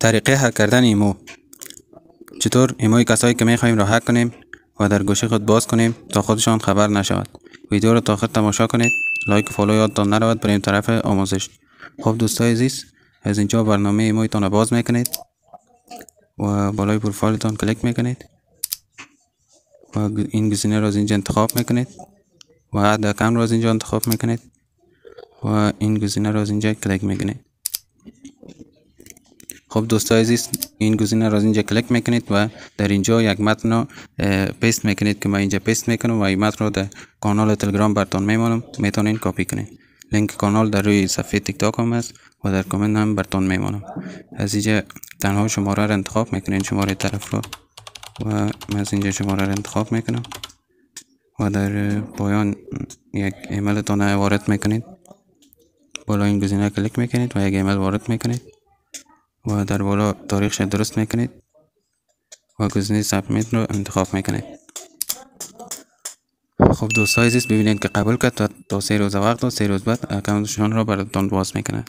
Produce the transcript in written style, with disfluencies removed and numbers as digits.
طریقه هک کردن ایمو. چطور ایموی کسایی که میخوایم را هک کنیم و در گوشی خود باز کنیم تا خودشان خبر نشود. ویدیو را تا آخر تماشا کنید. لایک و فالو یادتان نرود بریم طرف آموزش. خب دوستای عزیز، از اینجا برنامه ایمویتان را باز میکنید و بالای پروفایلتان کلیک میکنید و این گزینه را از اینجا انتخاب میکنید و اد اکانت را از اینجا انتخاب میکنید و این گزینه را از اینجا کلیک میکنید. خب دوستای عزیز، این گزینه را از اینجا کلیک میکنید و در اینجا یک متن را پیست میکنید که من اینجا پیست میکنم و این متن را در کانال تلگرام براتون میمونم، میتونین کپی کنید. لینک کانال در روی صفحه تیک تاک هم است و در کامنت هم براتون میمونم. از اینجا تنها شماره را انتخاب میکنید، شماره طرف را، و من از اینجا شماره را انتخاب میکنم و در پایان یک ایمیلتون وارد میکنید. بالا این گزینه کلیک میکنید و یک ایمیل وارد میکنید و در بالا تاریخش درست میکنید و گزینه سابمیت رو انتخاب میکنید. خب دوستای عزیز، ببینید که قبول کرد تا 3 روز وقت و 3 روز بعد اکانتشون رو براتون باز میکنه.